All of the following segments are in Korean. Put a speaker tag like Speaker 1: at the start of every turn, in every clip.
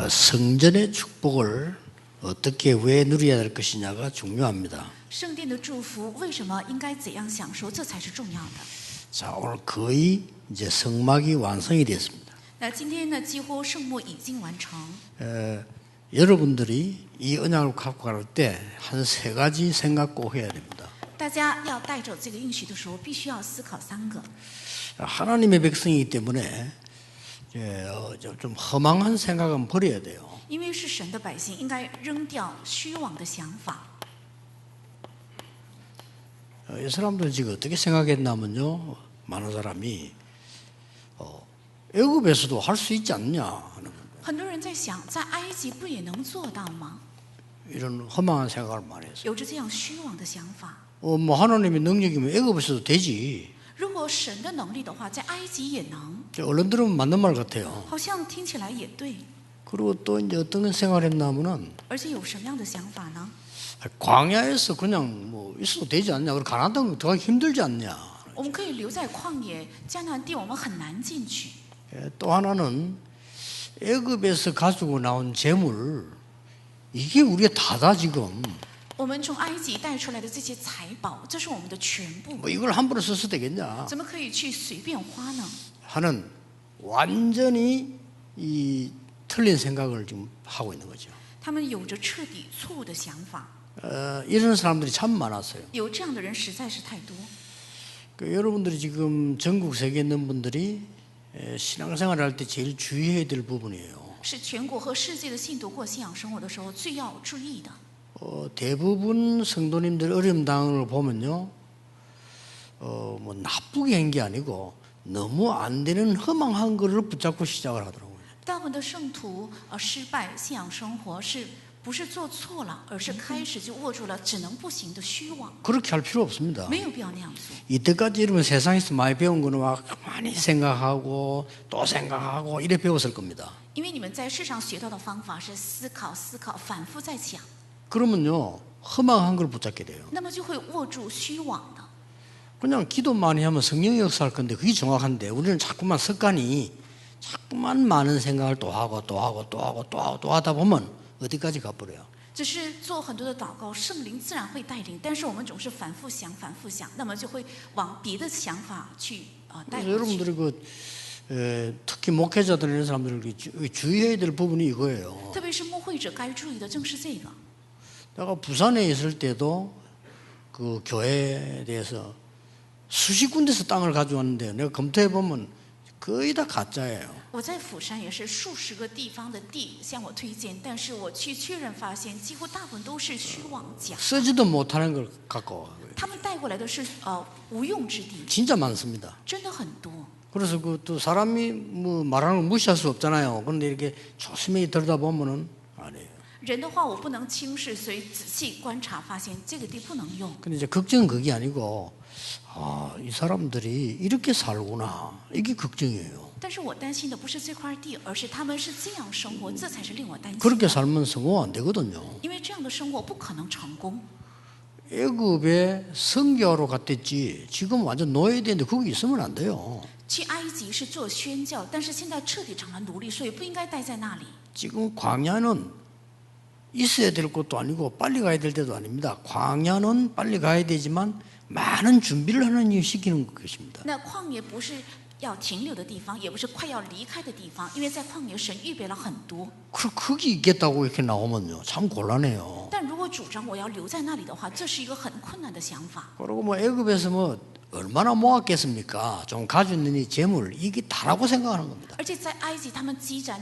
Speaker 1: 성전의 축복을 어떻게 왜 누려야 될 것이냐가 중요합니다.
Speaker 2: 圣殿的祝福为什么应该怎样享受？这才是重要的。
Speaker 1: 자, 오늘 거의 이제 성막이 완성이 됐습니다.
Speaker 2: 那今天呢，几乎圣幕已经完成。
Speaker 1: 여러분들이 이 언약을 갖고 갈 때 한 세 가지 생각 꼭 해야 됩니다.
Speaker 2: 大家要带着这个应许的时候，必须要思考3个。
Speaker 1: 하나님의 백성이기 때문에 좀 허망한 생각은 버려야 돼요.
Speaker 2: 因为是神的百姓，应该扔掉虚妄的想法。
Speaker 1: 이 사람들은 지금 어떻게 생각했냐면요, 많은 사람이 애굽에서도 할 수 있지 않냐 하는
Speaker 2: 很多人在想，在埃及不也能做到吗？
Speaker 1: 이런 허망한 생각을 많이 했어요.
Speaker 2: 有着这样虚妄的想法。
Speaker 1: 뭐 하나님의 능력이면 애굽에서도 되지.
Speaker 2: 如果神的能力的话，在埃及也能。
Speaker 1: 얼른 들으면 맞는 말 같아요.
Speaker 2: 好像听起来也对。
Speaker 1: 그리고 또 이제 어떤 생각을 했냐면은
Speaker 2: 而且有什么样的想法呢？
Speaker 1: 광야에서 그냥 뭐 있어도 되지 않냐? 그리고 가나안 땅 더 힘들지 않냐?
Speaker 2: 我们可以留在旷野迦南地，我们很难进去。
Speaker 1: 또 하나는 애굽에서 가지고 나온 재물 이게 우리가 다다 지금.
Speaker 2: 我们从埃及带出来的这些财宝，这是我们的全部，
Speaker 1: 뭐 이걸 함부로 써서 되겠냐?
Speaker 2: 怎么可以去随便花呢？
Speaker 1: 하는 완전히 이 틀린 생각을 지금 하고 있는 거죠.
Speaker 2: 他们有着彻底错误的想法，
Speaker 1: 이런 사람들이 참 많았어요.
Speaker 2: 有这样的人实在是太多。
Speaker 1: 여러분들이 지금 전국 세계에 있는 분들이 신앙생활을 할 때 제일 주의해야 될 부분이에요.
Speaker 2: 是全国和世界的信徒过信仰生活的时候最要注意的。
Speaker 1: 대부분 성도님들 어려움 당하는 걸 보면요, 뭐 나쁘게 한 게 아니고 너무 안 되는 허망한 거를 붙잡고 시작을 하더라고요.
Speaker 2: 大部分的圣徒失败信仰生活不是做错了，而是开始就握住了只能不行的虚妄。
Speaker 1: 그렇게 할 필요 없습니다.
Speaker 2: 没有必要那样做。
Speaker 1: 이때까지 여러분 세상에서 많이 배운 거는 막 많이 생각하고 또 생각하고 이래 배웠을 겁니다.
Speaker 2: 因为你们在世上学到的方法是思考、反复在想，
Speaker 1: 그러면요, 허망한 걸 붙잡게 돼요.
Speaker 2: 那么就会握住虚妄的。
Speaker 1: 그냥 기도 많이 하면 성령의 역사할 건데 그게 정확한데 우리는 자꾸만 습관이 자꾸만 많은 생각을 또 하고 또 하고 또 하고 또 하고 또 하다 보면 어디까지 가버려요.
Speaker 2: 只是做很多的祷告，圣灵自然会带领，但是我们总是反复想，那么就会往别的想法去带
Speaker 1: 그래서
Speaker 2: 回去。
Speaker 1: 여러분들이 특히 목회자들 이런 사람들이 주의해야 될 부분이 이거예요.
Speaker 2: 特别是牧会者该注意的正是这个。
Speaker 1: 내가 부산에 있을 때도 그 교회에 대해서 수십 군데서 땅을 가져왔는데 내가 검토해 보면 거의 다 가짜예요.
Speaker 2: 我在釜山也是数十个地方的地向我推荐，但是我去确认发现，几乎大部分都是虚妄假。
Speaker 1: 쓰지도 못하는 걸 갖고 와요.
Speaker 2: 他们带过来的是无用之地，
Speaker 1: 진짜 많습니다.
Speaker 2: 真的很多。
Speaker 1: 그래서 그 또 사람이 뭐 말하는 걸 무시할 수 없잖아요. 그런데 이렇게 조심히 들여다보면은 아니에요.
Speaker 2: 人的话我不能轻视，所以仔细观察发现这个地不能用。
Speaker 1: 근데 이제 걱정은 그게 아니고 이 사람들이 이렇게 살구나. 이게 걱정이에요.
Speaker 2: 但是我担心的不是这块地，而是他们是这样生活，这才是令我担心。
Speaker 1: 그렇게 살면 성공 안 되거든요.
Speaker 2: 因为这样的生活不可能成功。
Speaker 1: 애굽에 선교하러 갔댔지 지금 완전 노예되는데 거기 있으면 안 돼요.
Speaker 2: 去埃及是做宣教，但是现在彻底成了奴隶，所以不应该待在那里。
Speaker 1: 지금 광야는 있어야 될 것도 아니고 빨리 가야 될 때도 아닙니다. 광야는 빨리 가야 되지만 많은 준비를 하나님이 시키는 것입니다.
Speaker 2: 那旷野不是要停留的地方，也不是快要离开的地方，因为在旷野神预备了很多。
Speaker 1: 거기 있겠다고 이렇게 나오면요, 참 곤란해요.
Speaker 2: 但如果主张我要留在那里的话，这是一个很困难的想法。
Speaker 1: 그리고 뭐 애굽에서 뭐 얼마나 모았겠습니까? 좀 가지고 있는 이 재물 이게 다라고 생각하는 겁니다.
Speaker 2: 而且在埃及，他们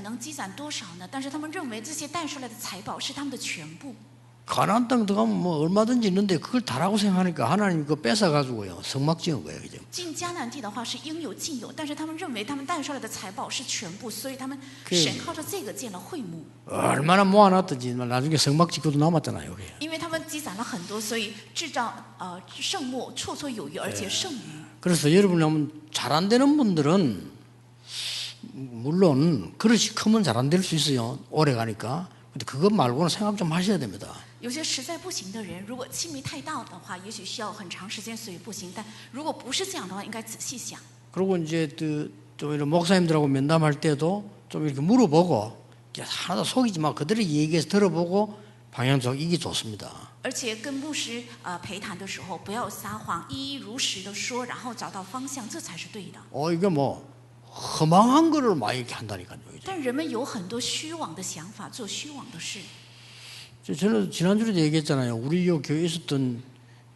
Speaker 2: 能积攒多少呢？但是他们认为这些带出来的财宝是他们的全部。
Speaker 1: 가나안 땅 들어가면 뭐 얼마든지 있는데 그걸 다라고 생각하니까 하나님 그거 뺏어 가지고요 성막 지은 거예요, 그죠?
Speaker 2: 进迦南地的话是应有尽有，但是他们认为他们带出来的财宝是全部，所以他们神靠着这个建了会幕。
Speaker 1: 얼마나 모아놨든지 나중에 성막 짓고도 남았잖아요, 여기.
Speaker 2: 因为他们积攒了很多，所以制造圣幕绰绰有余，而且剩余。
Speaker 1: 그래서 여러분이 하면 잘 안 되는 분들은 물론 그릇이 크면 잘 안 될 수 있어요, 오래 가니까. 근데 그것 말고는 생각 좀 하셔야 됩니다.
Speaker 2: 有些实在不行的人，如果气力太大的话，也许需要很长时间，所以不行。但如果不是这样的话，应该仔细想。
Speaker 1: 그리고 이제 좀 이런 목사님들하고 면담할 때도 좀 이렇게 물어보고 하나도 속이지 마. 그대로 얘기해서 들어보고 방향 좀 이게 좋습니다.
Speaker 2: 而且跟牧师陪谈的时候，不要撒谎，一一如实的说，然后找到方向，这才是对的。
Speaker 1: 이게 뭐 허망한 거를 많이 이렇게 한다니까요. 이제.
Speaker 2: 但人们有很多虚妄的想法，做虚妄的事。
Speaker 1: 저는 지난주에도 얘기했잖아요. 우리 교회에 있었던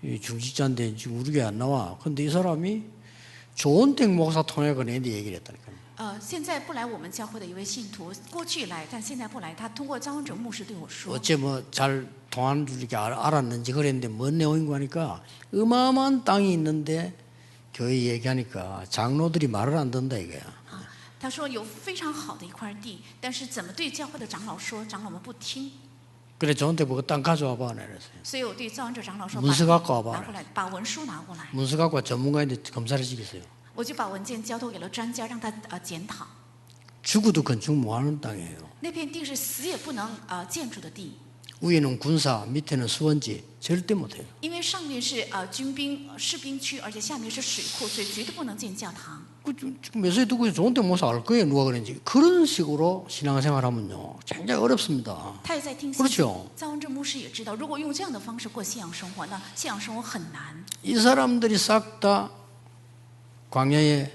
Speaker 1: 이 중직자인데 지금 우리 교회 안 나와. 근데 이 사람이 조은택 목사 통역을 했는데 얘기를 했다니까요.
Speaker 2: 现在不来我们教会的一位信徒，过去来，但现在不来。他通过张恩哲牧师对我说，
Speaker 1: 어째 뭐 잘 통하는 줄 이렇게 알았는지 그랬는데 뭔 내용인 거 하니까 어마어마한 땅이 있는데 교회 얘기하니까 장로들이 말을 안 듣는다 이거야.
Speaker 2: 他说有非常好的一块地，但是怎么对教会的长老说，长老们不听。
Speaker 1: 그래 조은택 보고 땅 가져와 봐 그랬어요.
Speaker 2: 所以我对赵恩哲长老说，
Speaker 1: 문서 갖고 와봐.
Speaker 2: 拿过来，把文书拿过来。
Speaker 1: 문서 갖고 전문가인데 검사를 시켰어요.
Speaker 2: 我就把文件交托给了专家，让他检讨。
Speaker 1: 죽어도 건축 못하는 땅이에요.
Speaker 2: 那片地是死也不能建筑的地，
Speaker 1: 위에는 군사, 밑에는 수원지 절대 못해요.
Speaker 2: 因为上面是军兵士兵区，而且下面是水库，所以绝对不能建教堂。
Speaker 1: 지금 메시지 듣고 있어 좋은데 못 살 거예요. 누가 그랬는지. 그런 식으로 신앙생활하면요 굉장히 어렵습니다.
Speaker 2: 他也在听信。
Speaker 1: 그렇죠.
Speaker 2: 赵恩正牧师也知道，如果用这样的方式过信仰生活，那信仰生活很难。
Speaker 1: 이 사람들이 싹 다 광야에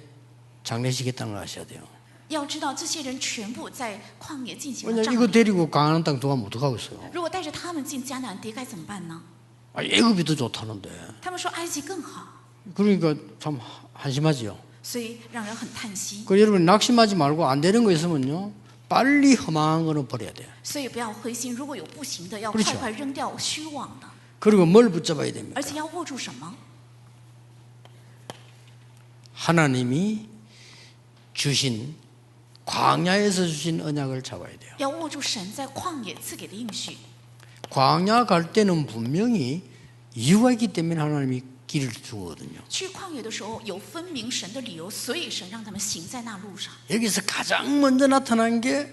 Speaker 1: 장례식했다는 걸 아셔야 돼요.
Speaker 2: 要知道，这些人全部在旷野进行了
Speaker 1: 왜냐면
Speaker 2: 葬
Speaker 1: 이거
Speaker 2: 礼。
Speaker 1: 데리고 강한 땅 들어가면 어떡하고 있어요.
Speaker 2: 如果带着他们进迦南地，该怎么办呢？
Speaker 1: 애굽이 더 좋다는데.
Speaker 2: 他们说埃及更好，
Speaker 1: 그러니까 참 한심하지요.
Speaker 2: 所以让人很叹息。
Speaker 1: 그 여러분 낙심하지 말고 안 되는 거 있으면요 빨리 허망한 거는 버려야 돼요.
Speaker 2: 所以不要灰心，如果有不行的，要
Speaker 1: 그렇죠
Speaker 2: 快快扔掉虚妄的，
Speaker 1: 그리고 뭘 붙잡아야 됩니까?
Speaker 2: 而且要握住什么？
Speaker 1: 하나님이 주신 광야에서 주신 언약을 잡아야 돼요.
Speaker 2: 要握住神在旷野赐给的应许。
Speaker 1: 광야 갈 때는 분명히 이유가 있기 때문에 하나님이 길을 주거든요.
Speaker 2: 去旷野的时候有分明神的理由，所以神让他们行在那路上。
Speaker 1: 여기서 가장 먼저 나타난 게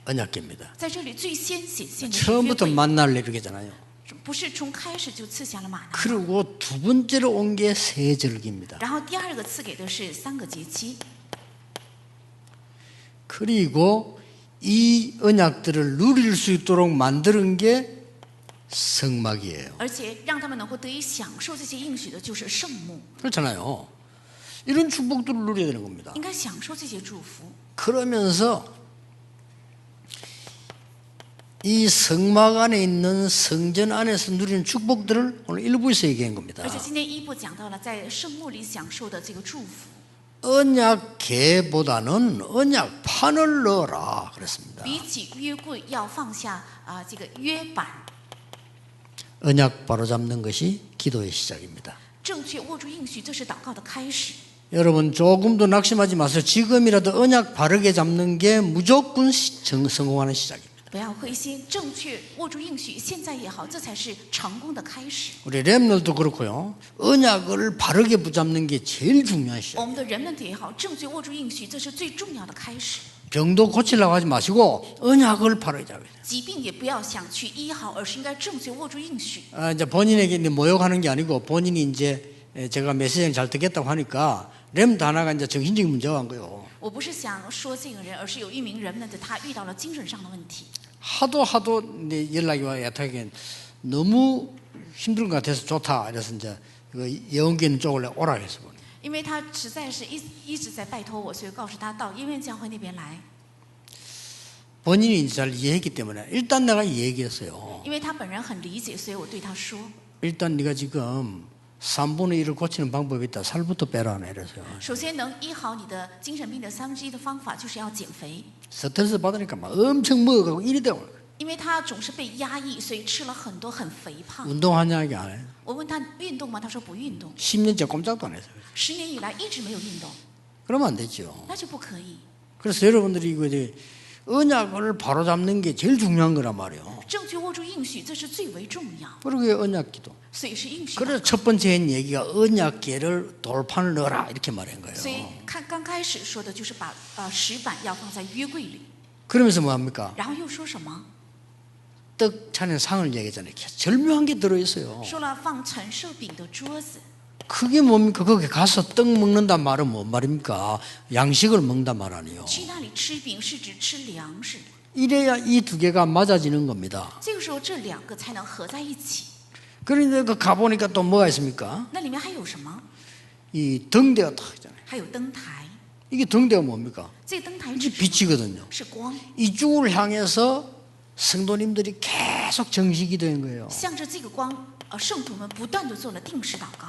Speaker 1: 언약궤입니다.
Speaker 2: 在这里最先显现的是约
Speaker 1: 처음부터
Speaker 2: 柜，
Speaker 1: 만나를 내리겠잖아요.
Speaker 2: 不是从开始就赐下了玛纳。
Speaker 1: 그리고 두 번째로 온 게 세절기입니다.
Speaker 2: 然后第二个赐给的是3个节期，
Speaker 1: 그리고 이 언약들을 누릴 수 있도록 만드는 게 성막이에요.
Speaker 2: 而且让他们能够得以享受这些应许的就是圣幕，
Speaker 1: 그렇잖아요. 이런 축복들을 누려야 되는 겁니다.
Speaker 2: 应该享受这些祝福。
Speaker 1: 그러면서 이 성막 안에 있는 성전 안에서 누리는 축복들을 오늘 일부에서 얘기한 겁니다.
Speaker 2: 而且今天一部讲到了在圣幕里享受的这个祝福，
Speaker 1: 언약궤보다는 언약판을 넣어라 그랬습니다.
Speaker 2: 比起约柜要放下这个约板，
Speaker 1: 언약 바로잡는 것이 기도의 시작입니다.
Speaker 2: 正确握住应许，这是祷告的开始。
Speaker 1: 여러분 조금도 낙심하지 마세요. 지금이라도 언약 바르게 잡는 게 무조건 성공하는 시작입니다.
Speaker 2: 不要灰心，正确握住应许，现在也好，这才是成功的开始。
Speaker 1: 우리 렘널도 그렇고요. 언약을 바르게 붙잡는 게 제일 중요한 시작.
Speaker 2: 我们的人们也好，正确握住应许，这是最重要的开始。
Speaker 1: 병도 고치려고 하지 마시고 언약을 바르게 잡아야 돼요.
Speaker 2: 疾病也不要想去医好，而是应该正确握住应许。
Speaker 1: 이제 본인에게 이제 모욕하는 게 아니고 본인이 이제 제가 메시지를 잘 듣겠다고 하니까 렘 하나가 이제 정신적인 문제가 온 거예요.
Speaker 2: 我不是想说这个人，而是有一名人们的他遇到了精神上的问题。
Speaker 1: 하도 이제 연락이 와요. 야타게 너무 힘든 것 같아서 좋다. 그래서 이제 예언계는 쪽을 오라 해서
Speaker 2: 因为他实在是一直在拜托我，所以告诉他到医院教会那边来。
Speaker 1: 본인이 잘 이해했기 때문에 일단 내가 얘기했어요.
Speaker 2: 因为他本人很理解，所以我对他说：
Speaker 1: 일단 네가 지금 3분의 1을 고치는 방법이 있다. 살부터 빼라. 이래서요.
Speaker 2: 首先能医好你的精神病的1/3的方法，就是要减肥。
Speaker 1: 스트레스 받으니까 막 엄청 먹어가고 이리 되고
Speaker 2: 因为他总是被压抑，所以吃了很多，很肥胖。
Speaker 1: 운동하냐 이게 안 해.
Speaker 2: 我问他运动吗？他说不运动，
Speaker 1: 10년째 꼼짝도 안 했어요.
Speaker 2: 10年以来一直没有运动，
Speaker 1: 그러면 안 되죠.
Speaker 2: 那就不可以。
Speaker 1: 그래서 여러분들이 이거 이제 언약을 바로 잡는 게 제일 중요한 거란 말이에요.
Speaker 2: 正确握住应许，这是最为重要，
Speaker 1: 그리고 언약기도.
Speaker 2: 所以是应许。
Speaker 1: 그래서 첫 번째 한 얘기가 언약계를 돌판을 넣어라 이렇게 말한 거예요.
Speaker 2: 所以刚开始说的就是把石板要放在约柜里，
Speaker 1: 그러면서 뭐 합니까?
Speaker 2: 然后又说什么？
Speaker 1: 떡 차는 상을 얘기했잖아요. 절묘한 게 들어있어요.
Speaker 2: 说了放陈设饼的桌子，
Speaker 1: 그게 뭡니까? 거기 가서 떡 먹는단 말은 뭔 말입니까? 양식을 먹는단 말 아니에요.
Speaker 2: 去那里吃饼是指吃粮食，
Speaker 1: 이래야 이 두 개가 맞아지는 겁니다.
Speaker 2: 这个时候这两个才能合在一起。
Speaker 1: 그런데 그 가보니까 또 뭐가 있습니까?
Speaker 2: 那里面还有什么？
Speaker 1: 이 등대가 딱 있잖아요.
Speaker 2: 还有灯台。
Speaker 1: 이게 등대가 뭡니까?
Speaker 2: 这个灯台
Speaker 1: 이게
Speaker 2: 指什么？
Speaker 1: 빛이거든요.
Speaker 2: 是光，
Speaker 1: 이쪽을 향해서 성도님들이 계속 정식이 된 거예요.
Speaker 2: 向着这个光，圣徒们不断的做了定时祷告，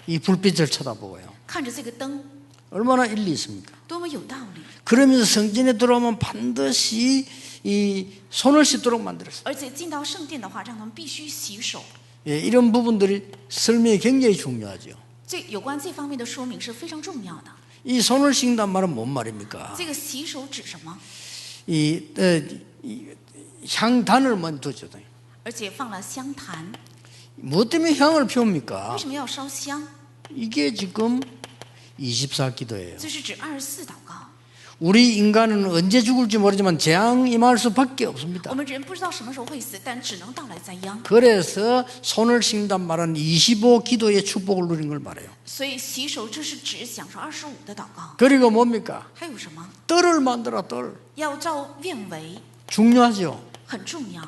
Speaker 1: 이 불빛을 쳐다보고요.
Speaker 2: 看着这个灯，
Speaker 1: 얼마나 일리 있습니까?
Speaker 2: 多么有道理。
Speaker 1: 그러면서 성전에 들어오면 반드시 이 손을 씻도록 만들었어요.
Speaker 2: 而且进到圣殿的话，让他们必须洗手。
Speaker 1: 예, 이런 부분들이 설명이 굉장히 중요하죠.
Speaker 2: 这有关这方面的说明是非常重要的。
Speaker 1: 이 손을 씻는단 말은 뭔 말입니까?
Speaker 2: 这个洗手指什么？
Speaker 1: 이 향단을 먼저 둬죠.
Speaker 2: 而且放了香坛，
Speaker 1: 무엇 때문에 향을
Speaker 2: 为
Speaker 1: 피웁니까?
Speaker 2: 什么要烧香？
Speaker 1: 이게 지금 24기도예요.
Speaker 2: 这是指24祷告。
Speaker 1: 우리 인간은 언제 죽을지 모르지만 재앙 임할 수밖에
Speaker 2: 我
Speaker 1: 없습니다.
Speaker 2: 们人不知道什么时候会死，但只能到来灾殃。
Speaker 1: 그래서 손을 씻는단 말은 25기도의 축복을 누린 걸 말해요.
Speaker 2: 所以洗手这是指享受25的祷告。
Speaker 1: 그리고 뭡니까?
Speaker 2: 还有什么？
Speaker 1: 뜰을 만들어 뜰.
Speaker 2: 要造院围，
Speaker 1: 중요하죠.
Speaker 2: 很重要，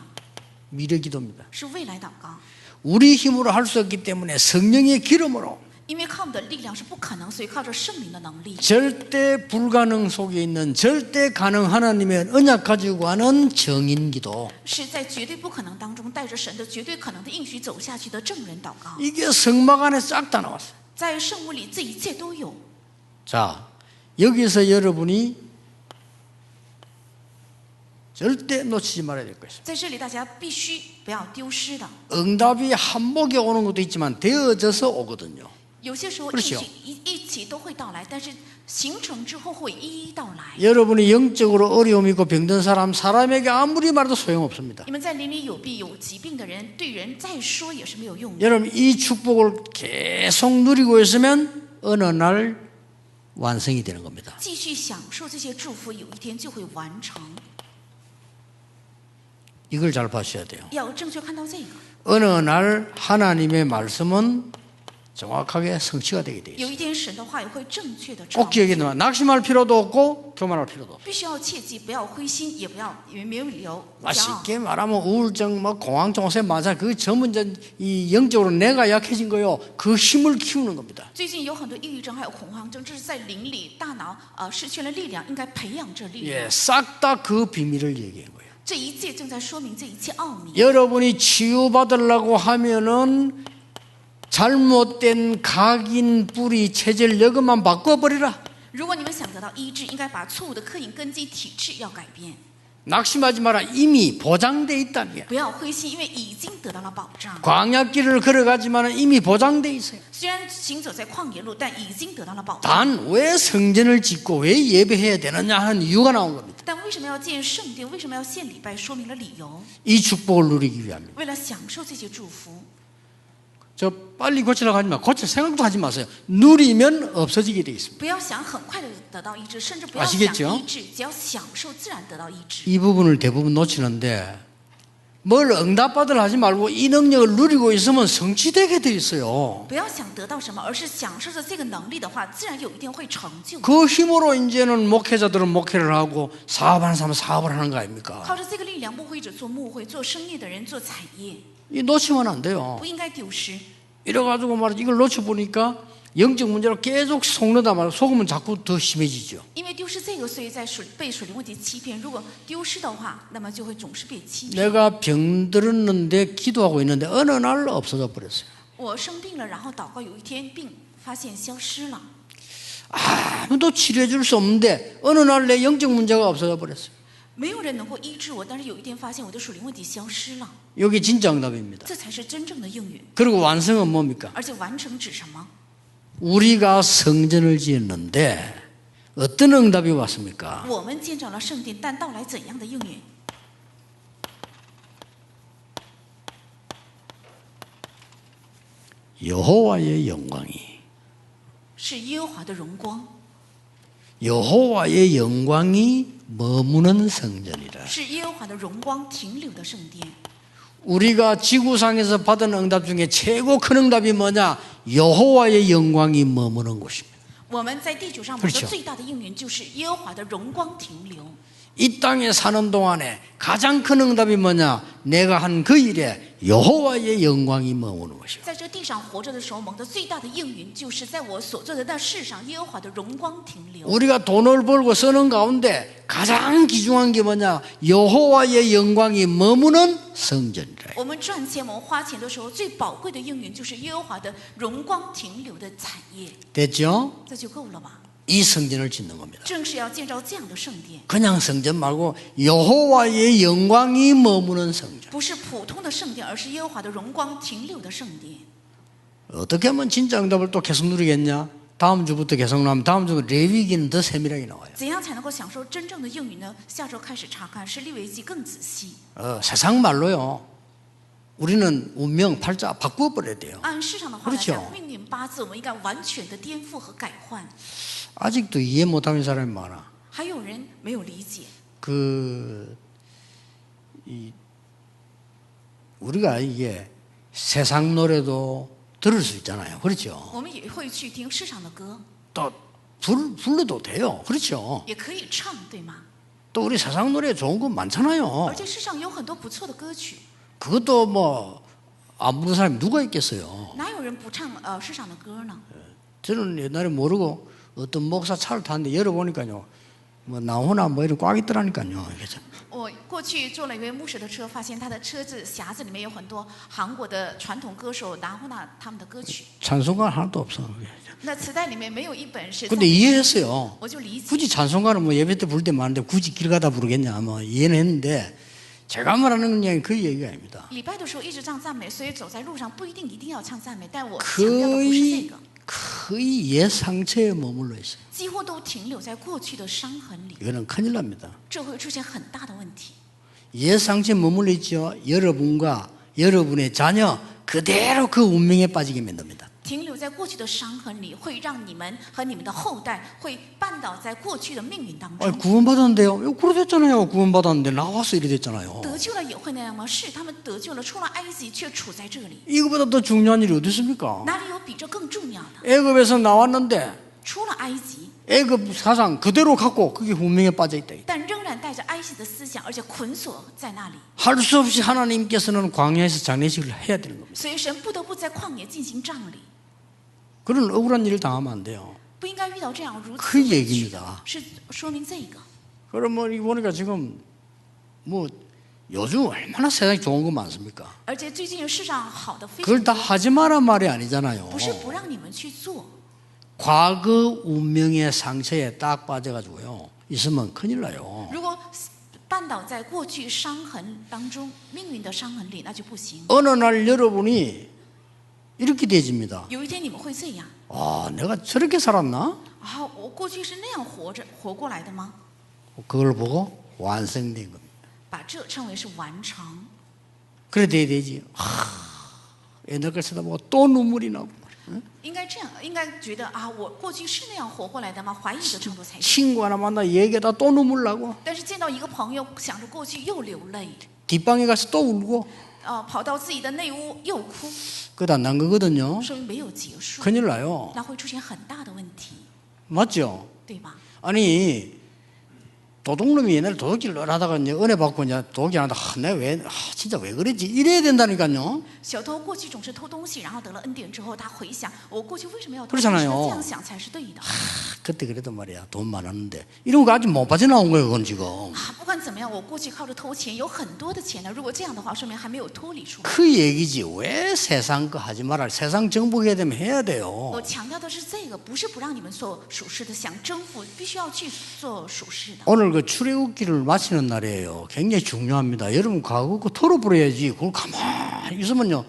Speaker 1: 미래기도입니다.
Speaker 2: 是未来祷告。
Speaker 1: 우리 힘으로 할 수 없기 때문에 성령의 기름으로
Speaker 2: 因为靠我们的力量是不可能，所以靠着圣灵的能力，
Speaker 1: 절대 불가능 속에 있는 절대 가능 하나님의 언약 가지고 하는 정인기도.
Speaker 2: 是在绝对不可能当中带着神的绝对可能的应许走下去的证人祷告。
Speaker 1: 이게 성막 안에 싹 다 나왔어요.
Speaker 2: 在圣屋里，这一切都有。
Speaker 1: 자, 여기서 여러분이 절대 놓치지 말아야 될 것입니다.
Speaker 2: 在这里，大家必须不要丢失的。
Speaker 1: 응답이 한목에 오는 것도 있지만 되어져서 오거든요.
Speaker 2: 有些时候
Speaker 1: 그렇죠
Speaker 2: 一起都会到来，但是形成之后会一一到来。
Speaker 1: 여러분이 영적으로 어려움이 있고 병든 사람에게 아무리 말해도 소용없습니다.
Speaker 2: 你们在邻里有病有疾病的人，对人再说也是没有用的。
Speaker 1: 여러분 이 축복을 계속 누리고 있으면 어느 날 완성이 되는 겁니다.
Speaker 2: 继续享受这些祝福，有一天就会完成。
Speaker 1: 이걸 잘 봐셔야 돼요.
Speaker 2: 要正确看到这个，
Speaker 1: 어느 날 하나님의 말씀은 정확하게 성취가 되게 돼
Speaker 2: 有
Speaker 1: 있어요.
Speaker 2: 一天神的话也会正确的
Speaker 1: 꼭 기억해 놔. 낙심할 필요도 없고 교만할 필요도 없고.
Speaker 2: 必须要切记，不要灰心，也没有理由骄傲。
Speaker 1: 쉽게 말하면 우울증, 뭐 공황 증세 많아. 그 전문 이 영적으로 내가 약해진 거요. 그 힘을 키우는 겁니다.
Speaker 2: 最近有很多抑郁症，还有恐慌症，这是在灵里大脑失去了力量，应该培养这力量。
Speaker 1: 예, 싹 다 그 비밀을 얘기한 거예요.
Speaker 2: 这一切正在说明这一切奥秘。
Speaker 1: 여러분이 치유받으려고 하면은 잘못된 각인 뿌리 체질 이것만 바꿔버리라.
Speaker 2: 如果你们想得到医治，应该把错误的刻印根基体质要改变。
Speaker 1: 낙심하지 마라. 이미 보장돼 있다는 게.
Speaker 2: 不要灰心，因为已经得到了保障。
Speaker 1: 광야길을 걸어가지만 이미 보장돼 있어요.
Speaker 2: 虽然行走在旷野路，但已经得到了保障。
Speaker 1: 단 왜 성전을 짓고 왜 예배해야 되느냐 하는 이유가 나온 겁니다.
Speaker 2: 但为什么要建圣殿？为什么要献礼拜？说明了理由。
Speaker 1: 이 축복을 누리기 위함입니다.
Speaker 2: 为了享受这些祝福，
Speaker 1: 저 빨리 고치려고 하지 마. 고칠 생각도 하지 마세요. 누리면 없어지게 돼 있습니다.
Speaker 2: 不要想很快的得到医治，甚至不要
Speaker 1: 아시겠죠
Speaker 2: 想医治，只要享受，自然得到医治。
Speaker 1: 이 부분을 대부분 놓치는데 뭘 응답받으려 하지 말고 이 능력을 누리고 있으면 성취되게 돼 있어요.
Speaker 2: 不要想得到什么，而是享受着这个能力的话，自然有一天会成就。
Speaker 1: 그 힘으로 이제는 목회자들은 목회를 하고 사업하는 사람은 사업을 하는 거 아닙니까?
Speaker 2: 靠着这个力量，牧会者做牧会，做生意的人做产业，
Speaker 1: 이 놓치면 안 돼요.
Speaker 2: 不应该丢失。
Speaker 1: 이래가지고 말이지 이걸 놓쳐보니까 영적 문제로 계속 속는다 말이야. 속으면 자꾸 더 심해지죠.
Speaker 2: 因为丢失这个，所以在被属灵问题欺骗。如果丢失的话，那么就会总是被欺骗。
Speaker 1: 내가 병들었는데 기도하고 있는데 어느 날 없어져 버렸어요.
Speaker 2: 我生病了，然后祷告，有一天病发现消失了，
Speaker 1: 아무도 치료해 줄 수 없는데 어느 날 내 영적 문제가 없어져 버렸어요.
Speaker 2: 没有人能够医治我，但是有一天发现我的属灵问题消失了，
Speaker 1: 여기 진짜 응답입니다.
Speaker 2: 这才是真正的应允。
Speaker 1: 그리고 완성은 뭡니까?
Speaker 2: 而且完成指什么？
Speaker 1: 우리가 성전을 지었는데 어떤 응답이 왔습니까?
Speaker 2: 我们建造了圣殿，但到来怎样的应允？
Speaker 1: 여호와의 영광이
Speaker 2: 是耶和华的荣光，
Speaker 1: 여호와의 영광이 머무는 성전이라.
Speaker 2: 是耶和华的荣光停留的圣殿。
Speaker 1: 우리가 지구상에서 받은 응답 중에 최고 큰 응답이 뭐냐? 여호와의 영광이 머무는 곳입니다.
Speaker 2: 我们在地球上蒙得最大的应允就是耶和华的荣光停留。
Speaker 1: 이 땅에 사는 동안에 가장 큰 응답이 뭐냐? 내가 한 그 일에 여호와의 영광이 머무는 것이요.
Speaker 2: 在这地上活着的时候，蒙得最大的应允就是在我所做的那世上，耶和华的荣光停留。
Speaker 1: 우리가 돈을 벌고 쓰는 가운데 가장 귀중한 게 뭐냐? 여호와의 영광이 머무는 성전이라.
Speaker 2: 我们赚钱、我们花钱的时候，最宝贵的应允就是耶和华的荣光停留的产业。
Speaker 1: 됐죠?
Speaker 2: 这就够了吧？
Speaker 1: 이 성전을 짓는 겁니다.
Speaker 2: 正是要建造这样的圣殿，
Speaker 1: 그냥 성전 말고 여호와의 영광이 머무는 성전.
Speaker 2: 不是普通的圣殿，而是耶和华的荣光停留的圣殿。
Speaker 1: 어떻게 하면 진짜 응답을 또 계속 누리겠냐? 다음 주부터 계속 나오면 다음 주 레위기는 더 세밀하게 나와요.
Speaker 2: 怎样才能够享受真正的应允呢？下周开始查看，是利未记更仔细。
Speaker 1: 세상 말로요. 우리는 운명 팔자 바꿔버려야 돼요.
Speaker 2: 按市场的话来
Speaker 1: 그렇죠
Speaker 2: 讲，命运八字我们应该完全的颠覆和改换。
Speaker 1: 아직도 이해 못하는 사람이 많아.
Speaker 2: 还有人没有理解，
Speaker 1: 우리가 이게 세상 노래도 들을 수 있잖아요. 그렇죠?
Speaker 2: 我们也会去听市场的歌，
Speaker 1: 또 불러도 돼요. 그렇죠?
Speaker 2: 也可以唱，对吗？
Speaker 1: 또 우리 세상 노래 좋은 거 많잖아요.
Speaker 2: 而且世上有很多不错的歌曲，
Speaker 1: 그것도 뭐 안 부르는 사람이 누가 있겠어요.
Speaker 2: 哪有人不唱市场的歌呢？
Speaker 1: 저는 옛날에 모르고 어떤 목사 차를 탔는데 열어보니까요. 뭐 나오나 뭐 이런 꽉 있더라니까요. 그죠?
Speaker 2: 我过去坐了一位牧师的车，发现他的车子匣子里面有很多韩国的传统歌手拿呼纳他们的歌曲，
Speaker 1: 찬송가 하나도 없어.
Speaker 2: 那磁带里面没有一本是赞
Speaker 1: 근데
Speaker 2: 美诗，
Speaker 1: 이해했어요.
Speaker 2: 我就理解。
Speaker 1: 굳이 찬송가를 뭐 예배 때 부를 때 많은데 굳이 길 가다 부르겠냐 뭐 이해는 했는데 제가 말하는 건 그 얘기가 아닙니다.
Speaker 2: 礼拜的时候一直唱赞美，所以走在路上不一定一定要唱赞美，但我强调的不是这个，
Speaker 1: 거의 옛 상처에 머물러 있어요.
Speaker 2: 几乎都停留在过去的伤痕里，
Speaker 1: 이거는 큰일 납니다.
Speaker 2: 这会出现很大的问题。
Speaker 1: 옛 상처에 머물러 있죠. 여러분과 여러분의 자녀 그대로 그 운명에 빠지게 만듭니다.
Speaker 2: 停留在过去的伤痕里，会让你们和你们的后代会绊倒在过去的命运当
Speaker 1: 아니,
Speaker 2: 中。
Speaker 1: 구원받았는데요. 이거 그래 됐잖아요. 구원받았는데 나와서 이래 됐잖아요.
Speaker 2: 得救了也会那样吗？是，他们得救了，出了埃及，却处在这里，
Speaker 1: 이거보다 더 중요한 일이 어디 있습니까?
Speaker 2: 哪里有比这更重要的？
Speaker 1: 애굽에서 나왔는데
Speaker 2: 出了埃及，
Speaker 1: 애굽 사상 그대로 갖고 그게 운명에 빠져 있다.
Speaker 2: 但仍然带着埃及的思想，而且捆锁在那里，
Speaker 1: 할 수 없이 하나님께서는 광야에서 장례식을 해야 되는 겁니다.
Speaker 2: 所以神不得不在旷野进行葬礼，
Speaker 1: 그런 억울한 일을 당하면 안 돼요.
Speaker 2: 不应该遇到这样如此
Speaker 1: 그
Speaker 2: 委屈
Speaker 1: 얘기입니다.
Speaker 2: 是说明这个。
Speaker 1: 그럼 뭐 이 보니까 지금 뭐 요즘 얼마나 세상에 좋은 거 많습니까?
Speaker 2: 而且最近世上好的非常
Speaker 1: 그걸 다
Speaker 2: 多，
Speaker 1: 하지 마란 말이 아니잖아요.
Speaker 2: 不是不让你们去做，
Speaker 1: 과거 운명의 상처에 딱 빠져가지고요. 있으면 큰일 나요.
Speaker 2: 如果绊倒在过去伤痕当中，命运的伤痕里，那就不行。
Speaker 1: 어느 날 여러분이 이렇게 되집니다.
Speaker 2: 有一天你们会这样
Speaker 1: 아, 내가 저렇게 살았나?
Speaker 2: 啊？我过去是那样活过来的吗？
Speaker 1: 그걸 보고 완성된 겁니다.
Speaker 2: 把这称为是完成。
Speaker 1: 그래 돼야 되지. 옛날 걸 쳐다보고 또 눈물이 나고.
Speaker 2: 应该这样，应该觉得啊，我过去是那样活过来的吗？怀疑的程度才行。
Speaker 1: 친구 하나 만나 얘기하다 또 눈물 나고
Speaker 2: 但是见到一个朋友，想着过去又流泪，
Speaker 1: 뒷방에 가서 또 울고
Speaker 2: 跑到自己的内屋又哭，
Speaker 1: 그것 안 난 거거든요.
Speaker 2: 说明没有结束，
Speaker 1: 큰일 나요.
Speaker 2: 那会出现很大的问题，
Speaker 1: 맞죠?
Speaker 2: 对吧？
Speaker 1: 아니 도둑놈이 옛날에 도둑질을 하다가 이제 은혜 받고 이제 도둑질 하다 내가 왜 진짜 왜 그랬지 이래야 된다니까요.
Speaker 2: 小偷过去总是偷东西，然后得了恩典之后，他回想我过去为什么要偷
Speaker 1: 그렇
Speaker 2: 东
Speaker 1: 잖
Speaker 2: 西？
Speaker 1: 아요
Speaker 2: 这样想才是对的。
Speaker 1: 그때 그래도 말이야 돈 많았는데 이런 거 아직 못 빠져나온 거예요 그건 지금.
Speaker 2: 啊，不管怎么样，我过去靠着偷钱有很多的钱呢。如果这样的话，说明还没有脱离出来。
Speaker 1: 그 얘기지 왜 세상 거 하지 마라. 세상 정복해야 되면 해야 돼요.
Speaker 2: 我强调的是这个，不是不让你们做属实的，想征服必须要去做属实的。
Speaker 1: 오늘 그 출애굽기를 마치는 날이에요. 굉장히 중요합니다. 여러분 과거 거 털어버려야지. 그걸 가만히 있으면요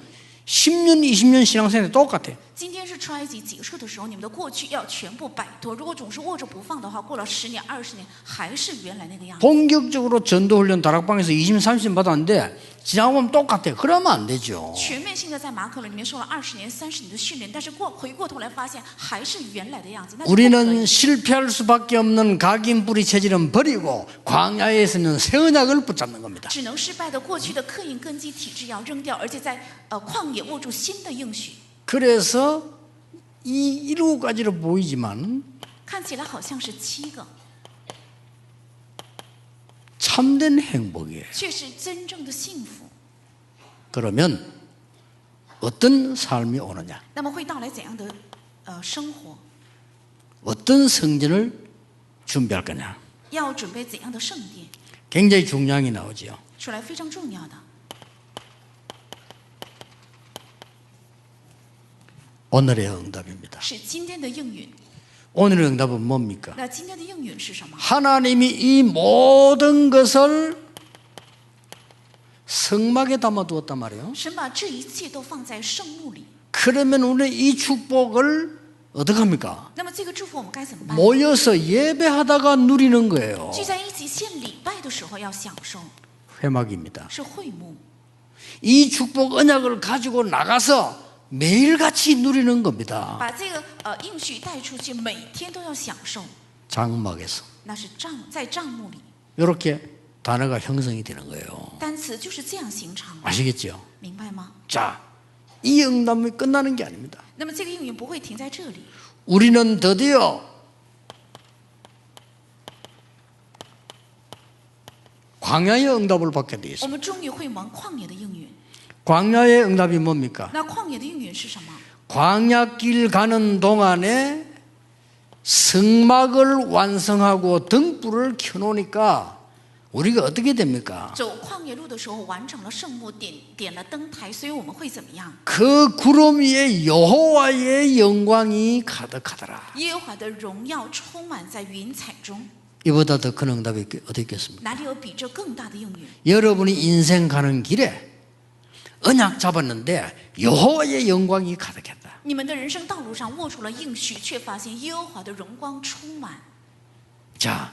Speaker 1: 10년 20년 신앙생활 똑같아.
Speaker 2: 今天是出埃及结束的时候，你们的过去要全部摆脱。如果总是握着不放的话，过了10年、20年，还是原来那个样子。
Speaker 1: 본격적으로 전도훈련 다락방에서 20, 30년 받았는데 지나고 보면 똑같아. 그러면 안 되죠.
Speaker 2: 全面性的在马可里面受了20年、30年的训练，但是回过头来发现还是原来的样子。那就不可以
Speaker 1: 우리는 실패할 수밖에 없는 각인 뿌리 체질은 버리고 광야에서는 새 언약을 붙잡는 겁니다.
Speaker 2: 只能失败的过去的刻印根基体制要扔掉，而且在旷野握住新的应许。
Speaker 1: 그래서 이 7가지로 보이지만
Speaker 2: 看起来好像是7个，
Speaker 1: 참된 행복이에요.
Speaker 2: 却是真正的幸福。
Speaker 1: 그러면 어떤 삶이 오느냐?
Speaker 2: 那么会到来怎样的生活？
Speaker 1: 어떤 성전을 준비할 거냐?
Speaker 2: 要准备怎样的圣殿？
Speaker 1: 굉장히 중요한 게 나오죠.
Speaker 2: 出来非常重要的。
Speaker 1: 오늘의 응답입니다.
Speaker 2: 是今天的应允。
Speaker 1: 오늘의 응답은 뭡니까?
Speaker 2: 那今天的应允是什么？
Speaker 1: 하나님이 이 모든 것을 성막에 담아두었단 말이에요.
Speaker 2: 神把这一切都放在圣幕里。
Speaker 1: 그러면 우리는 이 축복을 어떻게 합니까?
Speaker 2: 那么这个祝福我们该怎么办？
Speaker 1: 모여서 예배하다가 누리는 거예요.
Speaker 2: 聚在一起献礼拜的时候要享受，
Speaker 1: 회막입니다.
Speaker 2: 是会幕。
Speaker 1: 이 축복 언약을 가지고 나가서 매일같이 누리는 겁니다.
Speaker 2: 把这个应许带出去，每天都要享受，
Speaker 1: 장막에서
Speaker 2: 那是在帐幕里。
Speaker 1: 이렇게 단어가 형성이 되는 거예요.
Speaker 2: 单词就是这样形成的，
Speaker 1: 아시겠죠?
Speaker 2: 明白吗？
Speaker 1: 자, 이 응답이 끝나는 게 아닙니다.
Speaker 2: 那么这个应允不会停在这里，
Speaker 1: 우리는 드디어 광야의 응답을 받게 되어
Speaker 2: 我
Speaker 1: 있습니다.
Speaker 2: 们终于会蒙旷野的应允。
Speaker 1: 광야의 응답이 뭡니까?
Speaker 2: 那旷野的应允是什么？
Speaker 1: 광야길 가는 동안에 성막을 완성하고 등불을 켜놓으니까 우리가 어떻게 됩니까?
Speaker 2: 走旷野路的时候完成了圣幕，点了灯台，所以我们会怎么样？
Speaker 1: 그 구름 위에 여호와의 영광이 가득하더라.
Speaker 2: 耶和华的荣耀充满在云彩中，
Speaker 1: 이보다 더 큰 응답이 어디 있겠습니까?
Speaker 2: 哪里有比这更大的应允？
Speaker 1: 여러분이 인생 가는 길에 언약 잡았는데 여호와의 영광이 가득했다.
Speaker 2: 你们的人生道路上握住了应许，却发现耶和华的荣光充满。
Speaker 1: 자,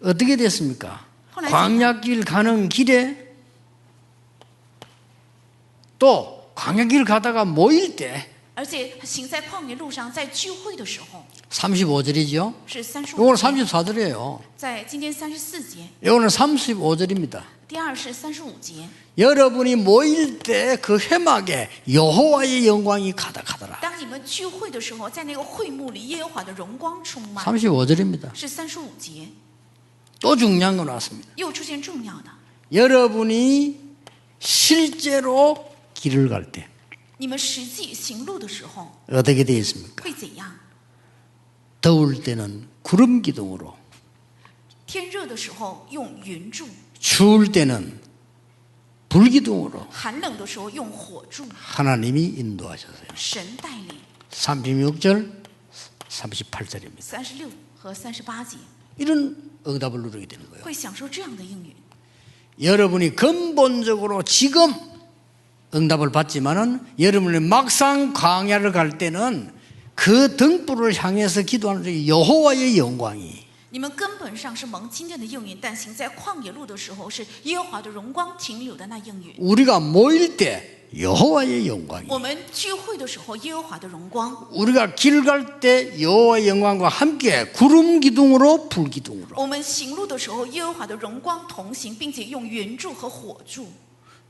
Speaker 1: 어떻게 됐습니까?
Speaker 2: 호랑이.
Speaker 1: 광야길 가는 길에 또 광야길 가다가 모일 때
Speaker 2: 而且行在旷野路上，在聚会的时候
Speaker 1: 35절이죠.
Speaker 2: 是35
Speaker 1: 요거는
Speaker 2: 节，
Speaker 1: 34절이에요.
Speaker 2: 在今天34节，
Speaker 1: 요거는 35절입니다.
Speaker 2: 第二是35节。
Speaker 1: 여러분이 모일 때 그 회막에 여호와의 영광이 가득하더라.
Speaker 2: 当你们聚会的时候，在那个会幕里，耶和华的荣光充满，
Speaker 1: 35절입니다.
Speaker 2: 是35节。
Speaker 1: 또 중요한 거 나왔습니다.
Speaker 2: 又出现重要的，
Speaker 1: 여러분이 실제로 길을 갈 때
Speaker 2: 你们实际行路的时候
Speaker 1: 어떻게 되어 있습니까?
Speaker 2: 会怎样？
Speaker 1: 더울 때는 구름 기둥으로,
Speaker 2: 天热的时候用云柱，
Speaker 1: 추울 때는 불 기둥으로
Speaker 2: 寒冷的时候用火柱，
Speaker 1: 하나님이 인도하셨어요.
Speaker 2: 神带领。
Speaker 1: 36절, 38절입니다.
Speaker 2: 36和38节
Speaker 1: 이런 응답을 누리게 되는 거예요.
Speaker 2: 会享受这样的应允。
Speaker 1: 여러분이 근본적으로 지금 응답을 받지만은 여러분이 막상 광야를 갈 때는 그 등불을 향해서 기도하는 여호와의 영광이
Speaker 2: 你们根本上是蒙今天的应允，但行在旷野路的时候，是耶和华的荣光停留的那应允。
Speaker 1: 우리가 모일 때 여호와의 영광이
Speaker 2: 我们聚会的时候，耶和华的荣光；
Speaker 1: 우리가 길 갈 때 여호와의 영광과 함께 구름 기둥으로 불 기둥으로
Speaker 2: 我们行路的时候，耶和华的荣光同行，并且用云柱和火柱。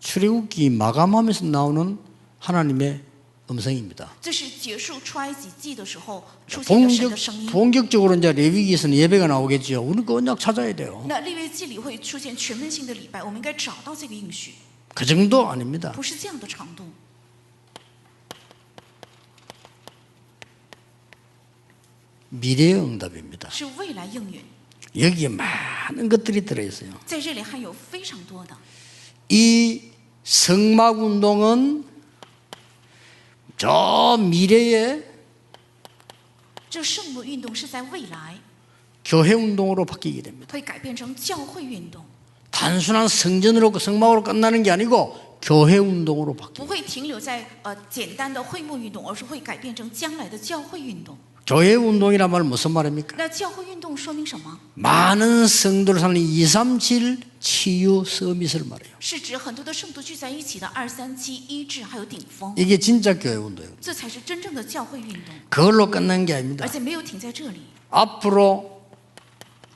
Speaker 1: 출애굽기 마감하면서 나오는 하나님의 음성입니다.
Speaker 2: 这是结束出埃及记的时候出现的神的声音。
Speaker 1: 본격적으로 이제 레위기에서는 예배가 나오겠죠. 우리 그 언약 찾아야 돼요.
Speaker 2: 那利未记里会出现全面性的礼拜，我们应该找到这个应许，
Speaker 1: 그 정도 아닙니다.
Speaker 2: 不是这样的长度。
Speaker 1: 미래의 응답입니다.
Speaker 2: 是未来应允，
Speaker 1: 여기에 많은 것들이 들어있어요.
Speaker 2: 在这里还有非常多的。
Speaker 1: 이 성막 운동은 저 미래의
Speaker 2: 这圣母运动是在未来
Speaker 1: 교회 운동으로 바뀌게 됩니다.
Speaker 2: 会改变成教会运动，
Speaker 1: 단순한 성전으로 성막으로 끝나는 게 아니고 교회 운동으로
Speaker 2: 不
Speaker 1: 바뀝니다.
Speaker 2: 会停留在简单的会幕运动，而是会改变成将来的教会运动。
Speaker 1: 교회 운동이란 말은 무슨 말입니까?
Speaker 2: 那教会运动说明什么？
Speaker 1: 많은 성도를 사는 237 치유 서밋을 말해요.
Speaker 2: 是指很多的圣徒聚在一起的237医治还有顶峰，
Speaker 1: 이게 진짜 교회 운동이에요.
Speaker 2: 这才是真正的教会运动，
Speaker 1: 그걸로 끝난 게 아닙니다.
Speaker 2: 而且没有停在这里。
Speaker 1: 앞으로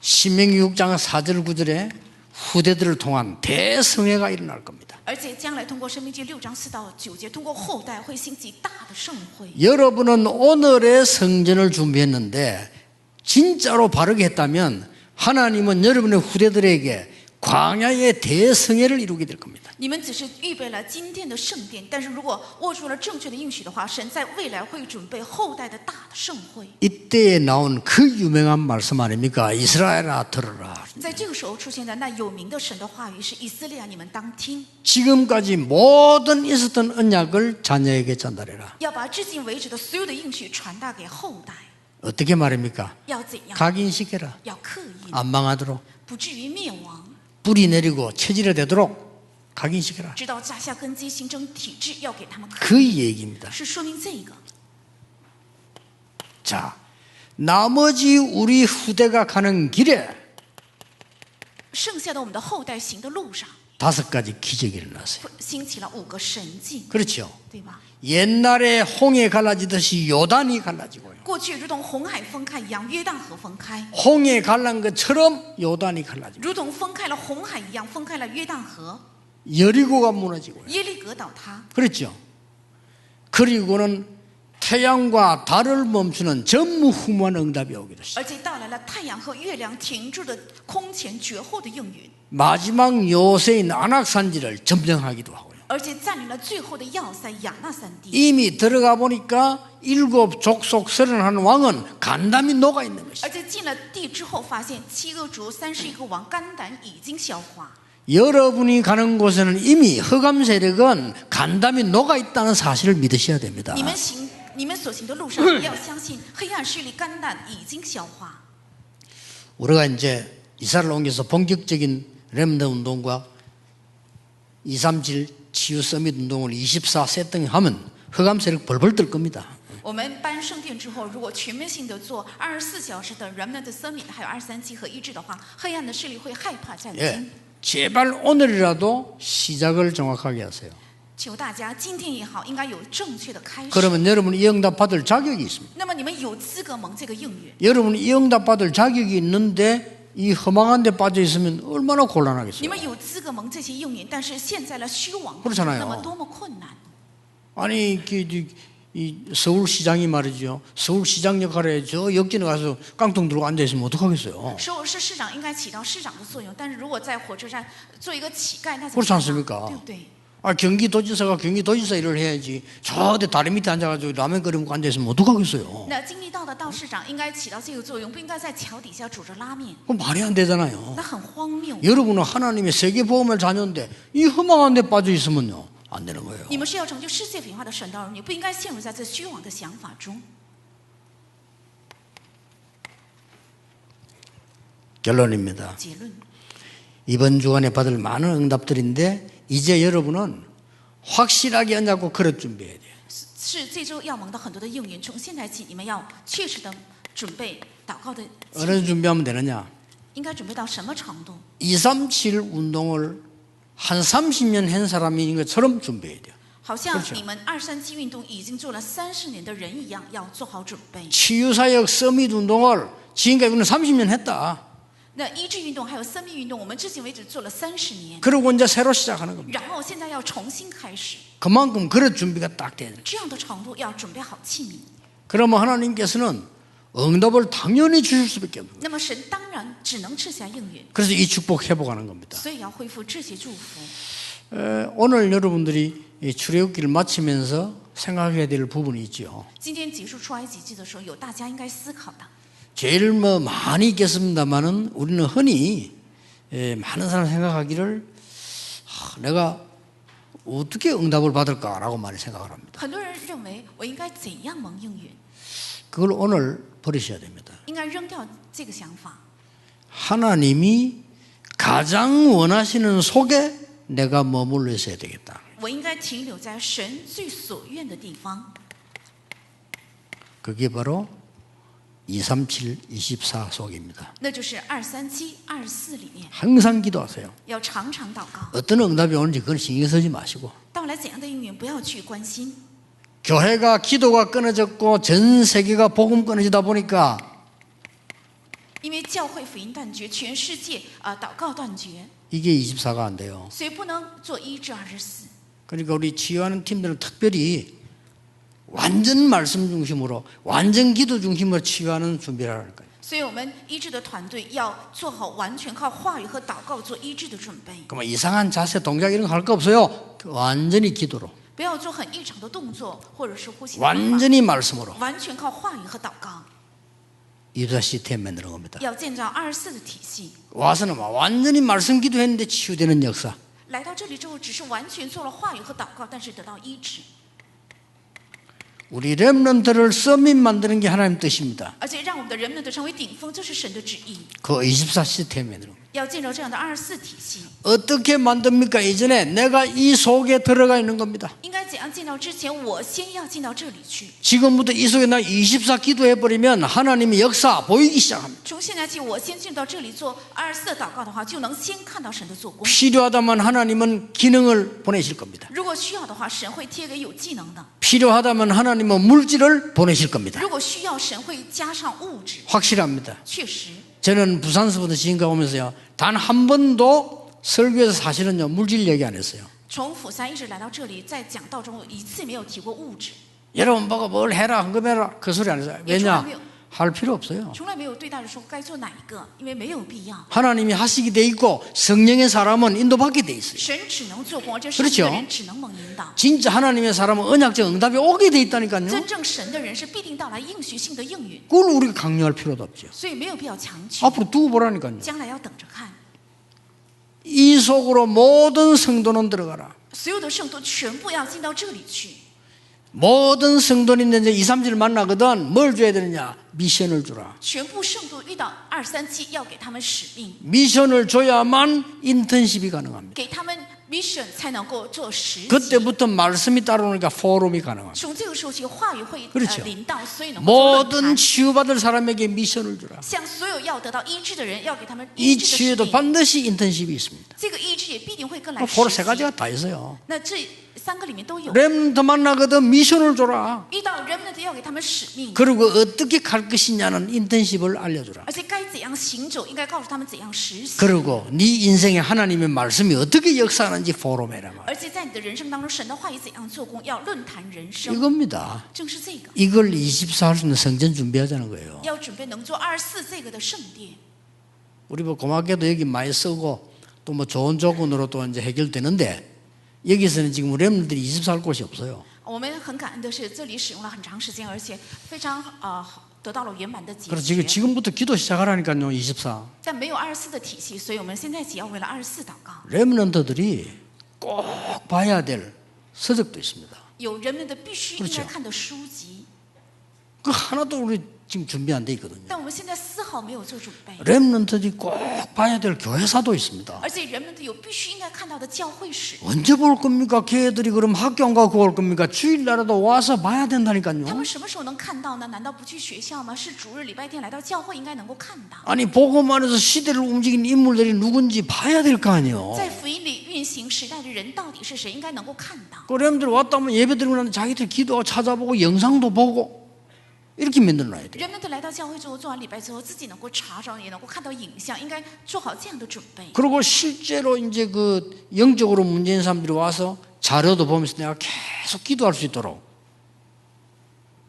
Speaker 1: 신명기 6장 4절 9절에 후대들을 통한 대성회가 일어날 겁니다.
Speaker 2: 而且将来通过申命记6章4到9节，通过后代会兴起大的盛会。
Speaker 1: 여러분은 오늘의 성전을 준비했는데 진짜로 바르게 했다면 하나님은 여러분의 후대들에게 광야의 대성회를 이루게 될 겁니다.
Speaker 2: 你们只是预备了今天的圣殿，但是如果握住了正确的应许的话，神在未来会准备后代的大的盛会。
Speaker 1: 이때에 나온 그 유명한 말씀 아닙니까? 이스라엘아 들어라.
Speaker 2: 在这个时候出现的那有名的神的话语是以色列啊，你们当听，
Speaker 1: 지금까지 모든 있었던 언약을 자녀에게 전달해라.
Speaker 2: 要把至今为止的所有的应许传达给后代。
Speaker 1: 어떻게 말입니까?
Speaker 2: 要怎样？
Speaker 1: 각인시켜라.
Speaker 2: 要刻意，
Speaker 1: 안 망하도록
Speaker 2: 不至于灭亡，
Speaker 1: 뿌리 내리고 체질화되도록 각인시켜라.
Speaker 2: 直到扎下根基，形成体制，要给他们刻
Speaker 1: 그 얘기입니다.
Speaker 2: 是说明这个。
Speaker 1: 자, 나머지 우리 후대가 가는 길에
Speaker 2: 剩下的我们的后代行的路上，
Speaker 1: 5가지 기적이 일어났어요.
Speaker 2: 兴起了5个神迹，
Speaker 1: 그렇죠.
Speaker 2: 对吧？
Speaker 1: 옛날에 홍해 갈라지듯이 요단이 갈라지고요.
Speaker 2: 过去如同红海分开一样，约旦河分开，
Speaker 1: 홍해 갈란 것처럼 요단이 갈라지고
Speaker 2: 如同分开了红海一样，分开了约旦河，
Speaker 1: 여리고가 무너지고요.
Speaker 2: 耶利哥倒塌，
Speaker 1: 그렇죠. 그리고는 태양과 달을 멈추는 전무후무한 응답이 오게 됐어요.
Speaker 2: 而且到来了太阳和月亮停住的空前绝后的应允，
Speaker 1: 마지막 요새인 안악산지를 점령하기도 하고요.
Speaker 2: 而且占领了最后的要塞亚纳山地。
Speaker 1: 이미 들어가 보니까 7 족속 31 왕은 간담이 녹아 있는 것이죠.
Speaker 2: 而且进了地之后，发现7个族31个王肝胆已经消化。
Speaker 1: 여러분이 가는 곳에는 이미 흑암 세력은 간담이 녹아 있다는 사실을 믿으셔야 됩니다.
Speaker 2: 你们所行的路上，也要相信黑暗势力肝胆已经消化。
Speaker 1: 우리가 이제 이사를 옮겨서 본격적인 렘더 운동과 237 치유 서밋 운동을 24 세팅하면 흑암 세력 벌벌 떨 겁니다.
Speaker 2: 我们搬圣殿之后，如果全面性的做24小时的 Remnant Summit， 还有237和医治的话，黑暗的势力会害怕战
Speaker 1: 예,
Speaker 2: 惊。
Speaker 1: 제발 오늘이라도 시작을 정확하게 하세요.
Speaker 2: 求大家今天也好，应该有正确的开始。
Speaker 1: 그러면 여러분이 이 응답 받을 자격이 있습니다.
Speaker 2: 那么你们有资格蒙这个应允。
Speaker 1: 여러분이 이 응답 받을 자격이 있는데 이 허망한 데 빠져 있으면 얼마나
Speaker 2: 你
Speaker 1: 곤란하겠어요.
Speaker 2: 们有资格蒙这些应允，但是陷在了虚妄，
Speaker 1: 그렇잖아요
Speaker 2: 那么多么困难。
Speaker 1: 아니 이 서울시장이 말이죠. 서울시장 역할에 저 역전에 가서 깡통 들고 앉아 있으면 어떡하겠어요.
Speaker 2: 首尔市市长应该起到市长的作用，但是如果在火车站做一个乞丐，那怎么
Speaker 1: 그렇지
Speaker 2: 办呢？
Speaker 1: 않습니까?
Speaker 2: 对不对？
Speaker 1: 아, 경기도지사가 경기도지사 일을 해야지 저 다리 밑에 앉아가지고 라면 끓여 먹고 앉아 있으면 어떡하겠어요.
Speaker 2: 那经历到的道市长应该起到这个作用，不应该在桥底下煮着拉面，
Speaker 1: 그건 말이 안 되잖아요.
Speaker 2: 那很荒谬。
Speaker 1: 여러분은 하나님의 세계보험을 자녀인데 이 허망한 데 빠져 있으면요 안 되는 거예요.
Speaker 2: 你们是要成就世界文化的神道儿女，不应该陷入在这虚妄的想法中。
Speaker 1: 결론입니다.
Speaker 2: 结论，
Speaker 1: 이번 주간에 받을 많은 응답들인데 이제 여러분은 확실하게 언잡고 그릇 준비해야 돼요.
Speaker 2: 是这周要蒙的很多的应允，从现在起，你们要确实的准备祷告的，
Speaker 1: 어느 준비하면 되느냐?
Speaker 2: 应该准备到什么程度？
Speaker 1: 237 운동을 한 30년 한 사람인 것처럼 준비해야 돼요.
Speaker 2: 好像你们237运动已经做了30年的人一样，要做好准备。
Speaker 1: 치유사역 서밋 운동을 지금까지 우리는 30년 했다.
Speaker 2: 那医治运动还有生命运动，我们至今为止做了30年，
Speaker 1: 그리고 이제 새로 시작하는 겁니다.
Speaker 2: 然后现在要重新开始，
Speaker 1: 그만큼 그릇 준비가 딱 돼야 돼요.
Speaker 2: 这样的程度要准备好器皿。
Speaker 1: 그러면 하나님께서는 응답을 당연히 주실 수밖에 없는 거예요.
Speaker 2: 那么神当然只能赐下应允，
Speaker 1: 그래서 이 축복 회복하는 겁니다.
Speaker 2: 所以要恢复这些祝福。
Speaker 1: 오늘 여러분들이 이 출애굽기를 마치면서 생각해야 될 부분이 있죠.
Speaker 2: 今天结束出埃及记的时候，有大家应该思考的。
Speaker 1: 제일 많이 있겠습니다만은 우리는 흔히 많은 사람 생각하기를 내가 어떻게 응답을 받을까라고 많이 생각을 합니다.
Speaker 2: 很多人认为我应该怎样蒙应允，
Speaker 1: 그걸 오늘 버리셔야 됩니다.
Speaker 2: 应该扔掉这个想法。
Speaker 1: 하나님이 가장 원하시는 속에 내가 머물러 있어야 되겠다.
Speaker 2: 我应该停留在神最所愿的地方。
Speaker 1: 그게 바로 237, 24 속입니다.
Speaker 2: 那就是237、24里面
Speaker 1: 항상 기도하세요.
Speaker 2: 要常常祷告。
Speaker 1: 어떤 응답이 오는지 그건 신경 쓰지 마시고
Speaker 2: 到来怎样的应允，不要去关心。
Speaker 1: 교회가 기도가 끊어졌고 전 세계가 복음 끊어지다 보니까
Speaker 2: 因为教会福音断绝，全世界祷告断绝，
Speaker 1: 이게 24가 안 돼요.
Speaker 2: 所以不能做1至24。
Speaker 1: 그러니까 우리 치유하는 팀들은 특별히 완전 말씀 중심으로 완전 기도 중심으로 치유하는 준비를 할 거예요.
Speaker 2: 所以我们医治的团队要做好完全靠话语和祷告做医治的准备，
Speaker 1: 그러면 이상한 자세 동작 이런 거 할 거 없어요. 완전히 기도로
Speaker 2: 不要做很异常的动作或者是呼吸的方法，
Speaker 1: 완전히 말씀으로
Speaker 2: 完全靠话语和祷告。
Speaker 1: 유다 시스템 만드는 겁니다.
Speaker 2: 要建造24的体系。
Speaker 1: 와서는 완전히 말씀 기도했는데 치유되는 역사.
Speaker 2: 来到这里之后，只是完全做了话语和祷告，但是得到医治。
Speaker 1: 우리 렘넌트를 서밋 만드는 게 하나님 뜻입니다.
Speaker 2: 而且让我们的人们得成为顶峰，这是神的旨意。
Speaker 1: 그 24 시스템 만드는 겁니다.
Speaker 2: 要建造这样的24体系，
Speaker 1: 어떻게 만듭니까? 이전에 내가 이 속에 들어가 있는 겁니다.
Speaker 2: 应该怎样建造之前，我先要进到这里去。
Speaker 1: 지금부터 이 속에 나 24 기도해버리면 하나님의 역사 보이기 시작합니다.
Speaker 2: 从现在起，我先进到这里做24的祷告的话，就能先看到神的做工。
Speaker 1: 필요하다면 하나님은 기능을 보내실 겁니다.
Speaker 2: 如果需要的话，神会贴给有技能的；
Speaker 1: 필요하다면 하나님은 물질을 보내실 겁니다.
Speaker 2: 如果需要，神会加上物质。
Speaker 1: 확실합니다.
Speaker 2: 确实，
Speaker 1: 저는 부산서부터 지금까지 오면서요, 단 한 번도 설교에서 사실은요 물질 얘기 안 했어요.
Speaker 2: 从釜山一直来到这里，在讲道中一次没有提过物质，
Speaker 1: 여러분 보고 뭘 해라 헌금해라 그 소리 안 했어요. 왜냐? 할 필요 없어요.
Speaker 2: 从来没有对大家说该做哪一个，因为没有必要。
Speaker 1: 하나님이 하시게 돼 있고 성령의 사람은 인도받게 돼 있어요.
Speaker 2: 神只能做工，而这圣经的人只能蒙引导。
Speaker 1: 진짜 하나님의 사람은 언약적 응답이 오게 돼 있다니까요.
Speaker 2: 真正神的人是必定到来应许性的应允，
Speaker 1: 그걸 우리가 강요할 필요도 없죠.
Speaker 2: 所以没有必要强求，
Speaker 1: 앞으로 두고 보라니까요.
Speaker 2: 将来要等着看。
Speaker 1: 이 속으로 모든 성도는 들어가라.
Speaker 2: 所有的圣徒全部要进到这里去。
Speaker 1: 모든 성도는 이제 2, 3질 만나거든 뭘 줘야 되느냐? 미션을 주라.
Speaker 2: 全部圣徒遇到237，要给他们使命，
Speaker 1: 미션을 줘야만 인턴십이 가능합니다.
Speaker 2: 给他们 mission 才能够做实习。
Speaker 1: 그때부터 말씀이 따라오니까 포럼이 가능합니다.
Speaker 2: 从这个时候起，话语会
Speaker 1: 그렇죠
Speaker 2: 临到，所以能够做论
Speaker 1: 모든
Speaker 2: 坛。
Speaker 1: 치유받을 사람에게 미션을 주라.
Speaker 2: 向所有要得到医治的人，要给他们
Speaker 1: 이
Speaker 2: 医治的使
Speaker 1: 치유도
Speaker 2: 命。
Speaker 1: 반드시 인턴십이 있습니다.
Speaker 2: 这个医治也必定会跟来实
Speaker 1: 포로 세
Speaker 2: 习。
Speaker 1: 가지가 다 있어요.
Speaker 2: 那这3个里面都有。
Speaker 1: 렘더 만나거든 미션을 줘라.
Speaker 2: 遇到人们的要给他们使命，
Speaker 1: 그리고 어떻게 갈 것이냐는 인턴십을 알려주라.
Speaker 2: 而且该怎样行走，应该告诉他们怎样实习。
Speaker 1: 그리고 네 인생에 하나님의 말씀이 어떻게 역사하는지 포럼해라 말이야.
Speaker 2: 而且在你的人生当中，神的话语怎样做工，要论坛人生，
Speaker 1: 이겁니다.
Speaker 2: 正是这个，
Speaker 1: 이걸 24 할 수 있는 성전 준비하자는 거예요.
Speaker 2: 要准备能做24这个的圣殿。
Speaker 1: 우리 뭐 고맙게도 여기 많이 쓰고 또 뭐 좋은 조건으로 또 이제 해결되는데 여기서는 지금 렘들이 24 할 곳이 없어요.
Speaker 2: 我们很感恩的是，这里使用了很长时间，而且非常得到了圆满的解
Speaker 1: 그래서
Speaker 2: 决。
Speaker 1: 지금부터 기도 시작하라니까요. 24.
Speaker 2: 但没有24的体系，所以我们现在只要为了24祷告。
Speaker 1: 렘넌트들이 꼭 봐야 될 서적도 있습니다.
Speaker 2: 有人们的必须应
Speaker 1: 그렇죠
Speaker 2: 该看的书籍，
Speaker 1: 그 하나도 우리 지금 준비 안 돼 있거든요.
Speaker 2: 但我们现在丝毫没有做准备。
Speaker 1: 렘넌트들이 꼭 봐야 될 교회사도 있습니다.
Speaker 2: 而且人们有必须应该看到的教会史，
Speaker 1: 언제 볼 겁니까? 걔들이 그럼 학교 안 가고 올 겁니까? 주일날에도 와서 봐야
Speaker 2: 他
Speaker 1: 된다니까요.
Speaker 2: 们什么时候能看到呢？难道不去学校吗？是主日礼拜天来到教会应该能够看到。
Speaker 1: 아니 복음 안에서 시대를 움직이는 인물들이 누군지 봐야 될 거 아니에요.
Speaker 2: 在福音里运行时代的人到底是谁？应该能够看到。
Speaker 1: 그 렘들 왔다면 예배 드리고 나면 자기들 기도하고 찾아보고 영상도 보고 이렇게 만들어놔야 돼요.
Speaker 2: 人们都来到教会之后，做完礼拜之后，自己能够查找，也能够看到影像，应该做好这样的准备。
Speaker 1: 그리고 실제로 이제 그 영적으로 문제인 사람들이 와서 자료도 보면서 내가 계속 기도할 수 있도록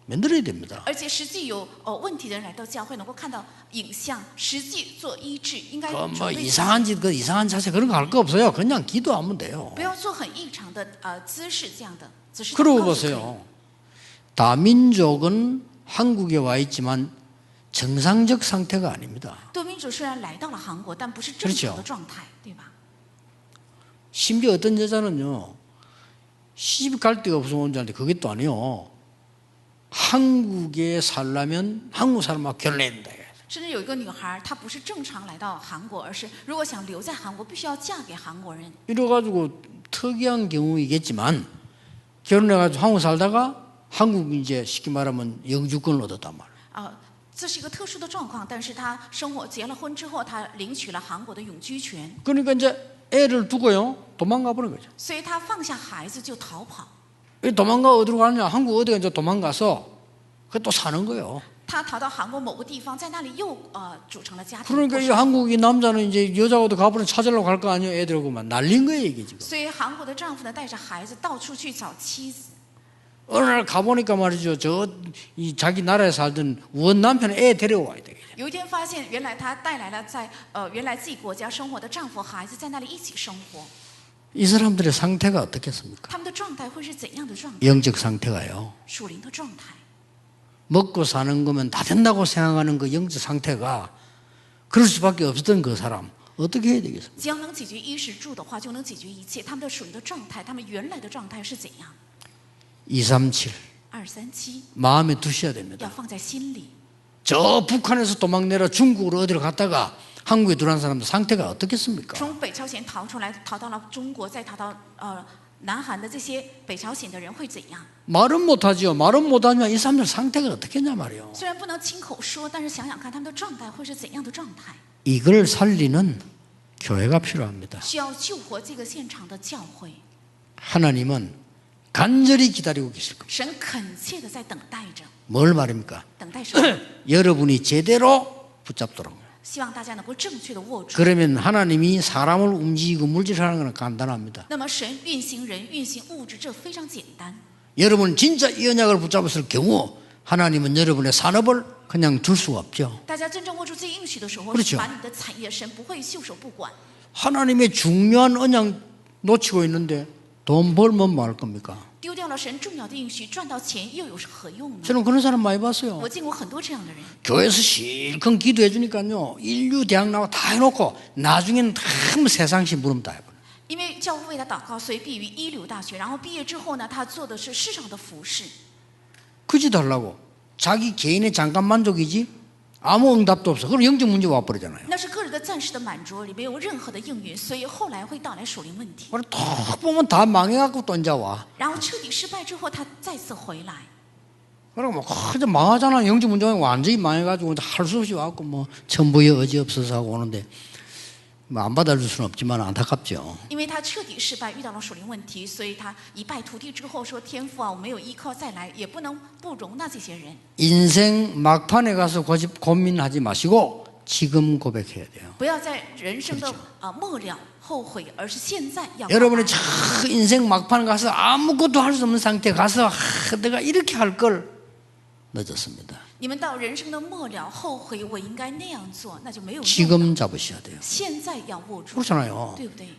Speaker 1: 만들어야 됩니다.
Speaker 2: 而且实际有问题的人来到教会，能够看到影像，实际做医治，应该
Speaker 1: 그
Speaker 2: 准
Speaker 1: 뭐
Speaker 2: 备。
Speaker 1: 이상한 짓, 그 이상한 자세 그런 거 할 거 없어요. 그냥 기도하면 돼요.
Speaker 2: 不要做很异常的姿势，这样的姿势。
Speaker 1: 그러고 보세요. 다민족은 한국에 와 있지만 정상적 상태가 아닙니다.
Speaker 2: 多民族虽然来到了韩国，但不是正常的状态，对吧？
Speaker 1: 심지어 어떤 여자는요, 시집 갈 데가 없어서 온 자인데 그게 또 아니에요. 한국에 살려면 한국 사람하고 결혼해야 된다.
Speaker 2: 甚至有一个女孩，她不是正常来到韩国，而是如果想留在韩国，必须要嫁给韩国人。
Speaker 1: 이래가지고 특이한 경우이겠지만 결혼해가지고 한국 살다가 한국 이제 쉽게 말하면 영주권을 얻었단 말이에요.
Speaker 2: 这是一个特殊的状况，但是他结了婚之后，他领取了韩国的永居权，
Speaker 1: 그러니까 이제 애를 두고요 도망가 버린 거죠.
Speaker 2: 所以他放下孩子就逃跑。
Speaker 1: 도망가 어디로 가느냐? 한국 어디가 이제 도망가서 그 또 사는 거예요.
Speaker 2: 他逃到韩国某个地方，在那里又组成了家庭。
Speaker 1: 그러니까 이 한국 이 남자는 이제 여자 어디 가버리면 찾으려고 갈 거 아니에요. 애들하고 막 날린 거예요 이게 지금.
Speaker 2: 所以韩国的丈夫呢，带着孩子到处去找妻子。
Speaker 1: 어느 날 가보니까 말이죠. 이 자기 나라에 살던 원 남편 애 데려와야 되겠죠.
Speaker 2: 有一天发现，原来他带来了原来自己国家生活的丈夫孩子在那里一起生活。
Speaker 1: 이 사람들의 상태가 어떻겠습니까?
Speaker 2: 他们的状态会是怎样的状态？
Speaker 1: 영적 상태가요.
Speaker 2: 属灵的状态。
Speaker 1: 먹고 사는 거면 다 된다고 생각하는 그 영적 상태가 그럴 수밖에 없었던 그 사람 어떻게 해야 되겠습니까?
Speaker 2: 只要能解决衣食住的话，就能解决一切。他们的属灵的状态，他们原来的状态是怎样？
Speaker 1: 237
Speaker 2: 237
Speaker 1: 마음에 두셔야
Speaker 2: 要
Speaker 1: 됩니다.
Speaker 2: 放在心里。
Speaker 1: 저 북한에서 도망내려 중국으로 어디로 갔다가 한국에 들어온 사람들 상태가 어떻겠습니까?
Speaker 2: 从北朝鲜逃出来，逃到了中国，再逃到南韩的这些北朝鲜的人会怎样？
Speaker 1: 말은 못하죠. 말은 못하면 이 사람들 상태가 어떻겠냐 말이에요.
Speaker 2: 虽然不能亲口说，但是想想看他们的状态会是怎样的状态？
Speaker 1: 이걸 살리는 교회가 필요합니다.
Speaker 2: 需要救活这个现场的教会。
Speaker 1: 하나님은 간절히 기다리고 계실 겁니다.
Speaker 2: 神恳切的在等待着，
Speaker 1: 뭘 말입니까?
Speaker 2: 等待什么？
Speaker 1: 여러분이 제대로 붙잡도록.
Speaker 2: 希望大家能够正确的握住。
Speaker 1: 그러면 하나님이 사람을 움직이고 물질하는 건 간단합니다.
Speaker 2: 那么神运行人、运行物质，这非常简单。
Speaker 1: 여러분 진짜 이 언약을 붙잡았을 경우 하나님은 여러분의 산업을 그냥 둘 수가 없죠.
Speaker 2: 大家真正握住这应许的时候，
Speaker 1: 그렇죠
Speaker 2: 把你的产业，神不会袖手不管。
Speaker 1: 하나님의 중요한 언약 놓치고 있는데 돈 벌면 뭐 할 겁니까?
Speaker 2: 丢掉了神重要的应许，赚到钱又有何用呢？
Speaker 1: 저는 그런 사람 많이 봤어요.
Speaker 2: 我见过很多这样的人，
Speaker 1: 교회에서 실컷 기도해 주니까요. 인류 대학 나고 다 해놓고 나중에는 다 세상 심부름 다 해버려요.
Speaker 2: 因为教会为他祷告，所以毕于一流大学，然后毕业之后呢，他做的是世上的服饰。
Speaker 1: 그짓 하려고 자기 개인의 잠깐 만족이지 아무 응답도 없어. 그럼 영적 문제 와버리잖아요.
Speaker 2: 那是个人的暂时的满足，里没有任何的应允，所以后来会到来属灵问题。
Speaker 1: 그래 톡 보면 다 망해갖고 또 이제 와.
Speaker 2: 然后彻底失败之后，他再次回来。
Speaker 1: 그리고 뭐 이제 망하잖아. 영적 문제가 완전히 망해가지고 할 수 없이 와갖고 뭐 천부에 의지 없어서 하고 오는데 뭐 안 받아줄 수는 없지만 안타깝죠.
Speaker 2: 因为他彻底失败，遇到了属灵问题，所以他一败涂地之后说：“天父啊，我没有依靠，再来也不能不容纳这些人。
Speaker 1: 인생 막판에 가서 고민하지 마시고 지금 고백해야 돼요.
Speaker 2: 不要在人生的末了后悔，而是现在要告白。
Speaker 1: 여러분이 저 인생 막판 가서 아무것도 할 수 없는 상태에 가서 내가 이렇게 할 걸 늦었습니다.
Speaker 2: 你们到人生的末了后悔，我应该那样做，那就没有用了。
Speaker 1: 지금 잡으셔야 돼요.
Speaker 2: 现在要握住，
Speaker 1: 그렇잖아요.
Speaker 2: 对不对？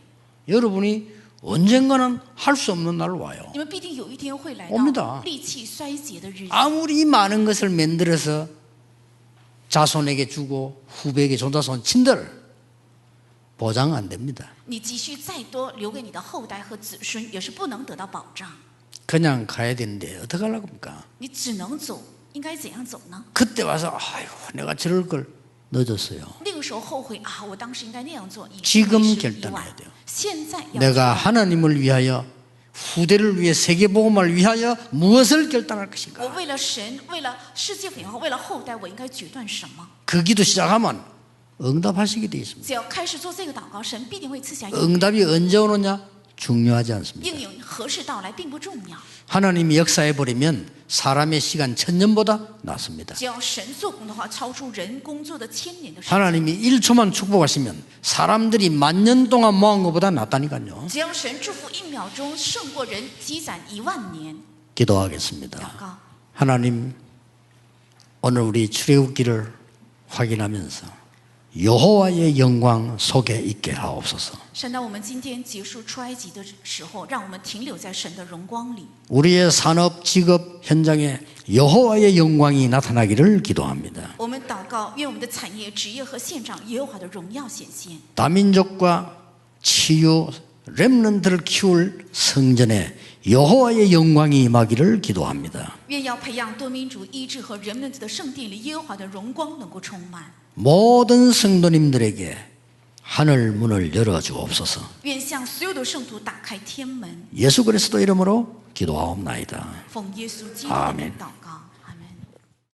Speaker 1: 여러분이 언젠가는 할 수 없는 날 와요.
Speaker 2: 你们必定有一天会来
Speaker 1: 옵니다
Speaker 2: 到力气衰竭的日子。
Speaker 1: 아무리 많은 것을 만들어서 자손에게 주고 후배에게 전자손 친들 보장 안 됩니다.
Speaker 2: 你积蓄再多，留给你的后代和子孙，也是不能得到保障。
Speaker 1: 그냥 가야 되는데 어떻게 하려고 합니까?
Speaker 2: 你只能走，应该怎样走呢？
Speaker 1: 그때 와서 아이고 내가 저럴 걸 늦었어요.
Speaker 2: 那个时候后悔啊，我当时应该那样做。已
Speaker 1: 지금
Speaker 2: 为时已
Speaker 1: 결단해야
Speaker 2: 晚
Speaker 1: 돼요.
Speaker 2: 现在要
Speaker 1: 내가 하나님을 위하여 후대를 위해 세계복음을 위하여 무엇을 결단할
Speaker 2: 我
Speaker 1: 것인가?
Speaker 2: 为了神，为了世界美好，为了后代，我应该决断什么？
Speaker 1: 그 기도 시작하면 응답하시게 되어 있습니다.
Speaker 2: 只要开始做这个祷告，神必定会赐下应
Speaker 1: 응답이 언제 오느냐 중요하지 않습니다.
Speaker 2: 应允何时到来并不重要，
Speaker 1: 하나님이 역사해 버리면 사람의 시간 1000년보다 낫습니다.
Speaker 2: 只要神做工的话，超出人工作的1000年的时间。
Speaker 1: 하나님이 1초만 축복하시면 사람들이 10,000년 동안 모은 것보다 낫다니까요.
Speaker 2: 只要神祝福1秒钟，胜过人积攒10000年。
Speaker 1: 기도하겠습니다.
Speaker 2: 祷告，
Speaker 1: 하나님 오늘 우리 출애굽기를 확인하면서 여호와의 영광 속에 있게 하옵소서.
Speaker 2: 神，当我们今天结束出埃及的时候，让我们停留在神的荣光里。
Speaker 1: 우리의 산업, 직업, 현장에 여호와의 영광이 나타나기를 기도합니다.
Speaker 2: 我们祷告，愿我们的产业、职业和现场耶和华的荣耀显现。
Speaker 1: 다민족과 치유, 렘넌트를 키울 성전에 여호와의 영광이 임하기를 기도합니다.
Speaker 2: 愿要培养多民族医治和人们的圣殿里耶和华的荣光能够充满。
Speaker 1: 모든 성도님들에게 하늘 문을 열어 주옵소서.
Speaker 2: 愿向所有的圣徒打开天门，
Speaker 1: 예수 그리스도 이름으로 기도하옵나이다.
Speaker 2: 奉耶稣基督的
Speaker 1: 아멘
Speaker 2: 名祷告。